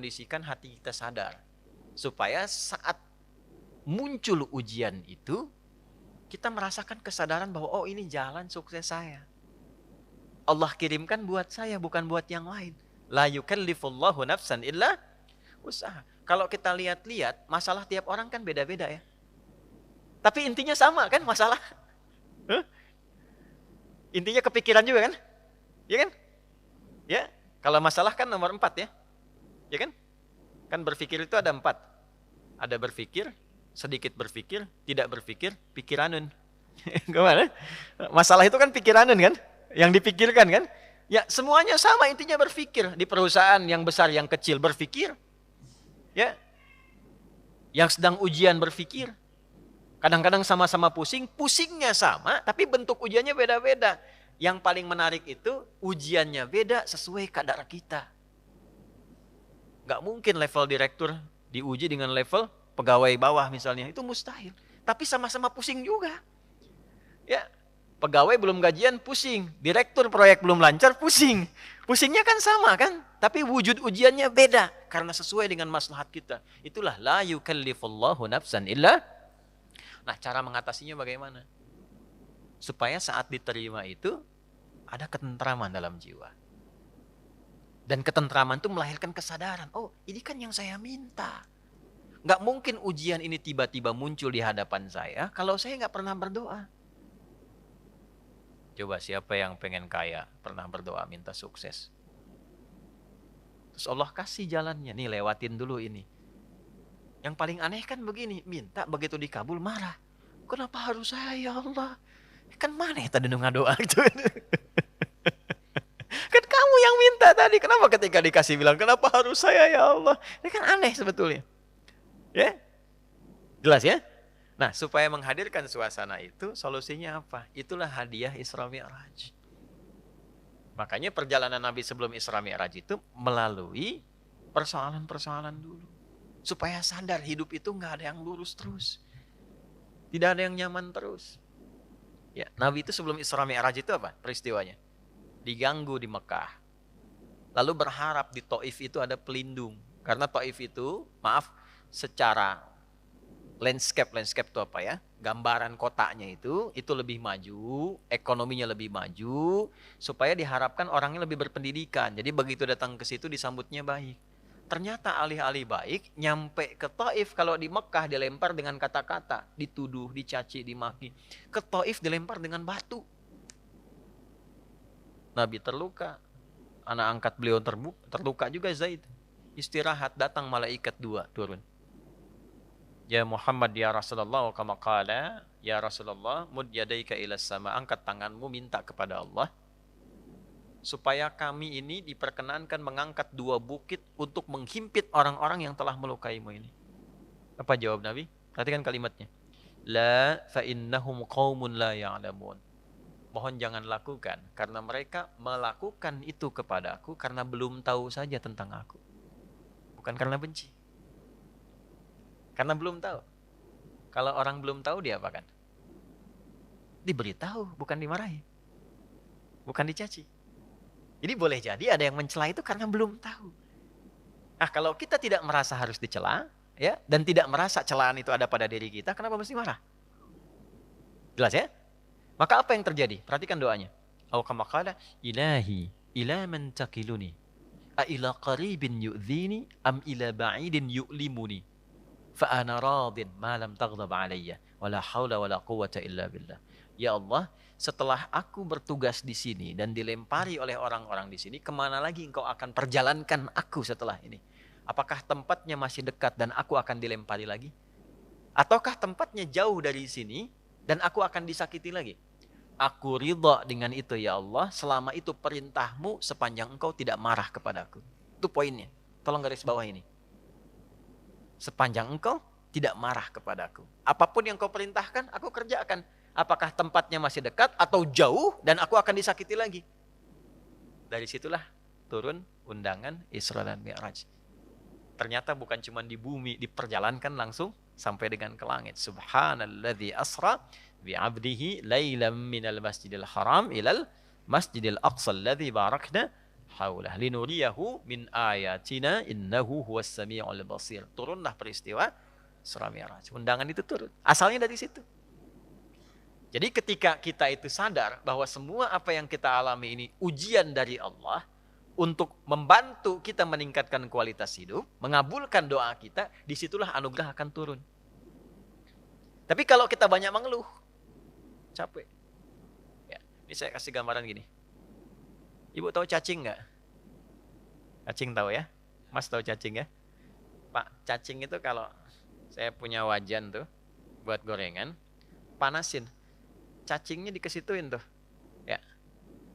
mengkondisikan hati kita sadar. Supaya saat muncul ujian itu, kita merasakan kesadaran bahwa oh ini jalan sukses saya. Allah kirimkan buat saya, bukan buat yang lain. La yukallifullahu nafsan illa usaha. Kalau kita lihat-lihat, masalah tiap orang kan beda-beda ya. Tapi intinya sama kan masalah? Intinya kepikiran juga kan? Ya kan? Ya, kalau masalah kan nomor 4 ya. Ya kan? Kan berpikir itu ada 4. Ada berpikir, sedikit berpikir, tidak berpikir, pikiranun. Gimana? Masalah itu kan pikiranun kan? Yang dipikirkan kan? Ya, semuanya sama, intinya berpikir. Di perusahaan yang besar, yang kecil berpikir. Ya. Yang sedang ujian berpikir. Kadang-kadang sama-sama pusing, pusingnya sama, tapi bentuk ujiannya beda-beda. Yang paling menarik itu, ujiannya beda sesuai kadar kita. Gak mungkin level direktur diuji dengan level pegawai bawah misalnya. Itu mustahil. Tapi sama-sama pusing juga. Ya, pegawai belum gajian pusing. Direktur proyek belum lancar pusing. Pusingnya kan sama kan? Tapi wujud ujiannya beda. Karena sesuai dengan maslahat kita. Itulah la yukallifullahu nafsan illa. Nah, cara mengatasinya bagaimana? Supaya saat diterima itu ada ketentraman dalam jiwa. Dan ketentraman itu melahirkan kesadaran. Oh, ini kan yang saya minta. Nggak mungkin ujian ini tiba-tiba muncul di hadapan saya kalau saya nggak pernah berdoa. Coba siapa yang pengen kaya, pernah berdoa minta sukses. Terus Allah kasih jalannya, nih lewatin dulu ini. Yang paling aneh kan begini, minta begitu dikabul marah. Kenapa harus saya ya Allah? Kan mana tadi doa gitu. Kan kamu yang minta tadi, kenapa ketika dikasih bilang kenapa harus saya ya Allah? Ini kan aneh sebetulnya. Ya? Jelas ya? Nah, supaya menghadirkan suasana itu, solusinya apa? Itulah hadiah Isra Mi'raj. Makanya perjalanan Nabi sebelum Isra Mi'raj itu melalui persoalan-persoalan dulu. Supaya sadar hidup itu nggak ada yang lurus terus. Tidak ada yang nyaman terus. Ya, Nabi itu sebelum Isra Mi'raj itu apa peristiwanya? Diganggu di Mekah. Lalu berharap di Taif itu ada pelindung. Karena Taif itu, maaf, secara landscape itu apa ya? Gambaran kotanya itu lebih maju, ekonominya lebih maju, supaya diharapkan orangnya lebih berpendidikan. Jadi begitu datang ke situ disambutnya baik. Ternyata alih-alih baik, nyampe ke Taif, kalau di Mekah dilempar dengan kata-kata, dituduh, dicaci, dimaki. Ke Taif dilempar dengan batu. Nabi terluka, anak angkat beliau terluka juga Zaid. Istirahat, datang malaikat 2 turun. Ya Muhammad ya Rasulullah, kama qala, ya Rasulullah, mud yadaika ilas sama, angkat tanganmu minta kepada Allah. Supaya kami ini diperkenankan mengangkat 2 bukit untuk menghimpit orang-orang yang telah melukaimu ini. Apa jawab Nabi? Perhatikan kalimatnya. La fa innahum qaumun la ya'lamun. Mohon jangan lakukan, karena mereka melakukan itu kepada aku karena belum tahu saja tentang aku. Bukan karena benci. Karena belum tahu. Kalau orang belum tahu dia apakan? Diberitahu, bukan dimarahi. Bukan dicaci. Jadi boleh jadi ada yang mencela itu karena belum tahu. Nah, kalau kita tidak merasa harus dicela, ya, dan tidak merasa celaan itu ada pada diri kita, kenapa mesti marah? Jelas ya? Maka apa yang terjadi? Perhatikan doanya. Au kama qala ilahi ila man takiluni a ila qaribin yu'dhini am ila ba'idin yu'limuni fa ana radin ma lam taghdab alayya wala haula wala quwwata illa billah. Ya Allah, setelah aku bertugas di sini dan dilempari oleh orang-orang di sini, kemana lagi engkau akan perjalankan aku setelah ini? Apakah tempatnya masih dekat dan aku akan dilempari lagi? Ataukah tempatnya jauh dari sini dan aku akan disakiti lagi? Aku ridha dengan itu ya Allah, selama itu perintahmu sepanjang engkau tidak marah kepadaku. Itu poinnya. Tolong garis bawah ini. Sepanjang engkau tidak marah kepadaku. Apapun yang kau perintahkan, aku kerjakan. Apakah tempatnya masih dekat atau jauh dan aku akan disakiti lagi. Dari situlah turun undangan Isra dan Mi'raj. Ternyata bukan cuma di bumi, diperjalankan langsung sampai dengan ke langit. Subhanalladzi asra bi'abdihi lailam minal masjidil haram ilal masjidil aqsa alladzi barakna haulah linuriyahu min ayatina innahu huwas samiul basir. Turunlah peristiwa Isra Mi'raj. Undangan itu turun. Asalnya dari situ. Jadi ketika kita itu sadar bahwa semua apa yang kita alami ini ujian dari Allah untuk membantu kita meningkatkan kualitas hidup, mengabulkan doa kita, disitulah anugerah akan turun. Tapi kalau kita banyak mengeluh, capek. Ya, ini saya kasih gambaran gini. Ibu tahu cacing nggak? Cacing tahu ya? Mas tahu cacing ya? Pak, cacing itu kalau saya punya wajan tuh buat gorengan, panasin. Cacingnya dikesituin tuh. Ya.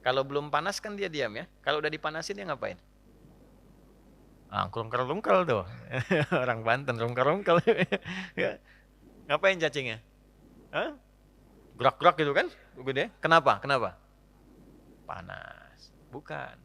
Kalau belum panas kan dia diam ya. Kalau udah dipanasin dia ngapain? Rungkel-rungkel tuh. Orang Banten rungkel-rungkel. Ya. Ngapain cacingnya? Hah? Gerak-gerak gitu kan? Gede. Kenapa? Panas. Bukan.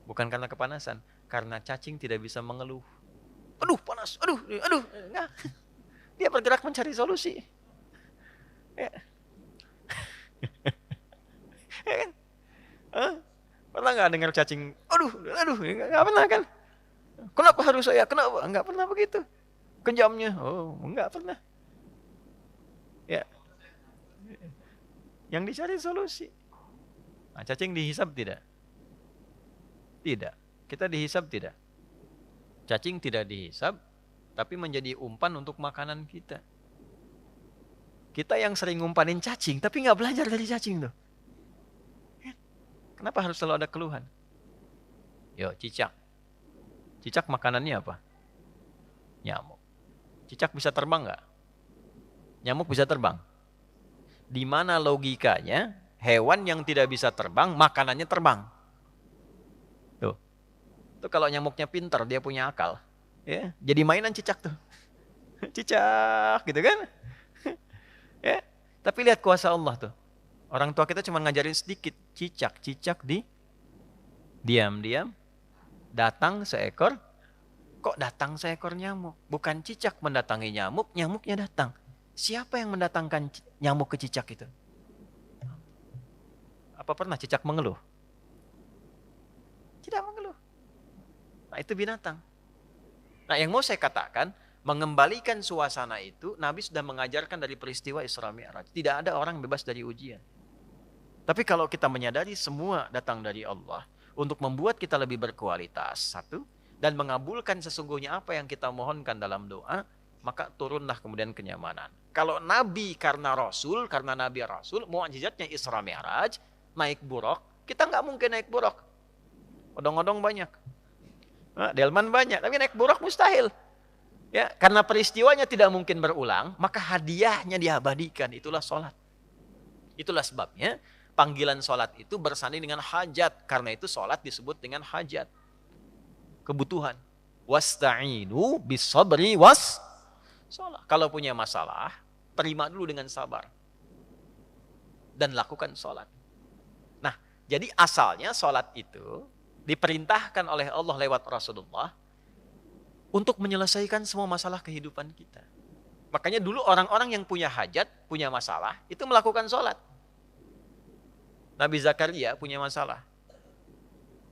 Bukan karena kepanasan. Karena cacing tidak bisa mengeluh. Aduh panas, aduh. Enggak. Dia bergerak mencari solusi. Ya. Ya kan? Pernah nggak dengar cacing? Aduh, nggak pernah kan? Kenapa harus saya? Kenapa? Nggak pernah begitu. Kejamnya, nggak pernah. Ya, yang dicari solusi. Nah, cacing dihisap tidak? Tidak. Kita dihisap tidak? Cacing tidak dihisap, tapi menjadi umpan untuk makanan kita. Kita yang sering ngumpanin cacing, tapi nggak belajar dari cacing tuh. Kenapa harus selalu ada keluhan? Yo, cicak. Cicak makanannya apa? Nyamuk. Cicak bisa terbang nggak? Nyamuk bisa terbang. Di mana logikanya hewan yang tidak bisa terbang, makanannya terbang? Tuh. Tuh kalau nyamuknya pintar, dia punya akal. Ya, jadi mainan cicak tuh. Cicak, gitu kan? Ya, tapi lihat kuasa Allah tuh. Orang tua kita cuma ngajarin sedikit. Cicak diam-diam datang seekor. Kok datang seekor nyamuk? Bukan cicak mendatangi nyamuk, nyamuknya datang. Siapa yang mendatangkan nyamuk ke cicak itu? Apa pernah cicak mengeluh? Tidak mengeluh. Nah, itu binatang. Nah, yang mau saya katakan, mengembalikan suasana itu, Nabi sudah mengajarkan dari peristiwa Isra Mi'raj. Tidak ada orang bebas dari ujian. Tapi kalau kita menyadari semua datang dari Allah untuk membuat kita lebih berkualitas, satu, dan mengabulkan sesungguhnya apa yang kita mohonkan dalam doa, maka turunlah kemudian kenyamanan. Kalau Nabi karena Nabi Rasul, mukjizatnya Isra Mi'raj, naik buruk, kita nggak mungkin naik buruk. Odong-odong banyak. Delman banyak, tapi naik buruk mustahil. Ya, karena peristiwanya tidak mungkin berulang, maka hadiahnya diabadikan, itulah sholat. Itulah sebabnya panggilan sholat itu bersanding dengan hajat. Karena itu sholat disebut dengan hajat. Kebutuhan. Wasta'inu bisabri sholat. Kalau punya masalah, terima dulu dengan sabar. Dan lakukan sholat. Nah, jadi asalnya sholat itu diperintahkan oleh Allah lewat Rasulullah untuk menyelesaikan semua masalah kehidupan kita. Makanya dulu orang-orang yang punya hajat, punya masalah, itu melakukan sholat. Nabi Zakaria punya masalah.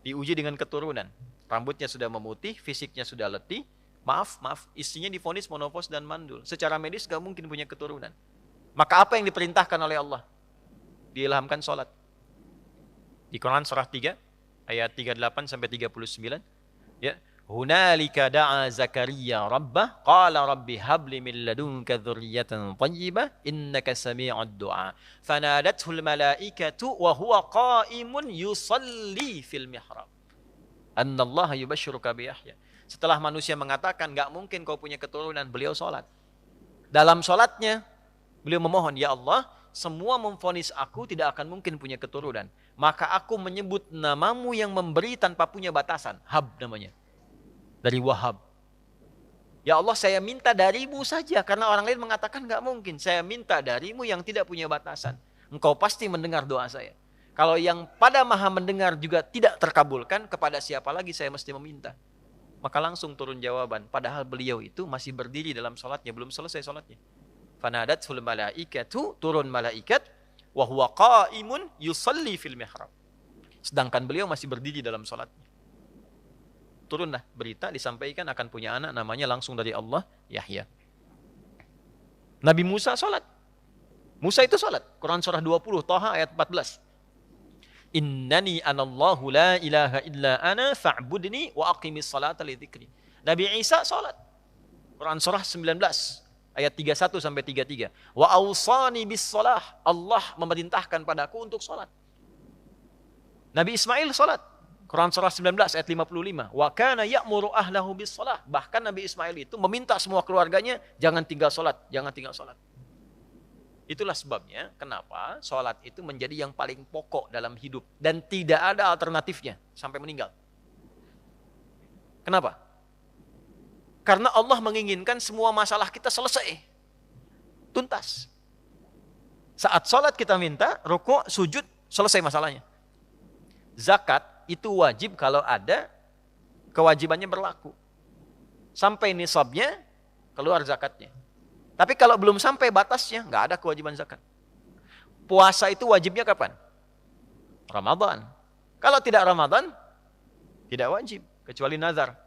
Diuji dengan keturunan. Rambutnya sudah memutih, fisiknya sudah letih. Maaf, istrinya divonis menopause dan mandul. Secara medis gak mungkin punya keturunan. Maka apa yang diperintahkan oleh Allah? Diilhamkan sholat. Di Quran surah 3, ayat 38 sampai 39. Ya. Hunalika da'a Zakaria rabbah qala rabbi habli min ladunka dzurriyyatan thayyibah innaka sami'ud du'a fanadathul malaikatu wa huwa qa'imun yusalli fil mihrab annallaha yubashshiruka bi Yahya. Setelah manusia mengatakan enggak mungkin kau punya keturunan, beliau salat. Dalam salatnya beliau memohon, ya Allah, semua memvonis aku tidak akan mungkin punya keturunan, maka aku menyebut namamu yang memberi tanpa punya batasan, Hab namanya. Dari Wahab. Ya Allah, saya minta darimu saja. Karena orang lain mengatakan gak mungkin. Saya minta darimu yang tidak punya batasan. Engkau pasti mendengar doa saya. Kalau yang pada maha mendengar juga tidak terkabulkan, kepada siapa lagi saya mesti meminta? Maka langsung turun jawaban. Padahal beliau itu masih berdiri dalam sholatnya. Belum selesai sholatnya. Fanadathul malaikatu, turun malaikat. Wa huwa qa'imun yusalli fil mihrab. Sedangkan beliau masih berdiri dalam sholatnya. Turunlah berita disampaikan akan punya anak namanya langsung dari Allah, Yahya. Nabi Musa sholat. Musa itu sholat. Quran surah 20, Thaha ayat 14. Innani anallahu la ilaha illa ana fa'budni wa aqimis salata li dzikri. Nabi Isa sholat. Quran surah 19 ayat 31 sampai 33. Wa awsani bis shalah. Allah memerintahkan padaku untuk sholat. Nabi Ismail sholat. Quran surah 19 ayat 55. Wa kana ya'muru ahlahu bis shalah. Bahkan Nabi Ismail itu meminta semua keluarganya jangan tinggal sholat, jangan tinggal sholat. Itulah sebabnya kenapa sholat itu menjadi yang paling pokok dalam hidup dan tidak ada alternatifnya sampai meninggal. Kenapa? Karena Allah menginginkan semua masalah kita selesai, tuntas. Saat sholat kita minta, rukuk, sujud, selesai masalahnya. Zakat itu wajib kalau ada kewajibannya berlaku. Sampai nisabnya, keluar zakatnya. Tapi kalau belum sampai batasnya, nggak ada kewajiban zakat. Puasa itu wajibnya kapan? Ramadan. Kalau tidak Ramadan, tidak wajib, kecuali nazar.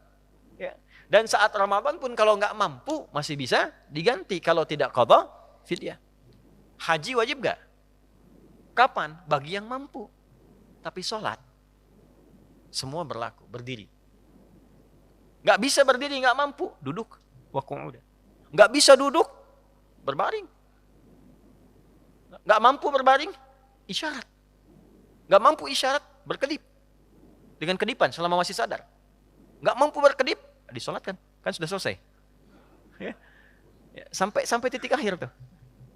Ya. Dan saat Ramadan pun kalau nggak mampu, masih bisa diganti. Kalau tidak qadha, fidyah. Haji wajib nggak? Kapan? Bagi yang mampu. Tapi sholat, semua berlaku, berdiri. Nggak bisa berdiri, nggak mampu, duduk. Waqu'uda. Nggak bisa duduk, berbaring. Nggak mampu berbaring, isyarat. Nggak mampu isyarat, berkedip. Dengan kedipan selama masih sadar. Nggak mampu berkedip, disolatkan. Kan sudah selesai. Ya. Ya, sampai titik akhir tuh.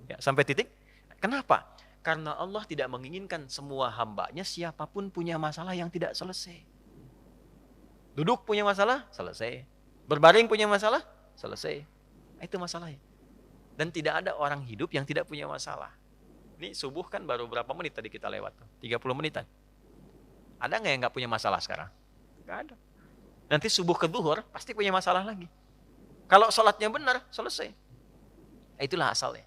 Ya, sampai titik. Kenapa? Karena Allah tidak menginginkan semua hambanya siapapun punya masalah yang tidak selesai. Duduk punya masalah, selesai. Berbaring punya masalah, selesai. Itu masalahnya. Dan tidak ada orang hidup yang tidak punya masalah. Ini subuh kan baru berapa menit tadi kita lewat tuh? 30 menitan. Ada nggak yang nggak punya masalah sekarang? Nggak ada. Nanti subuh ke zuhur pasti punya masalah lagi. Kalau sholatnya benar, selesai. Itulah asalnya.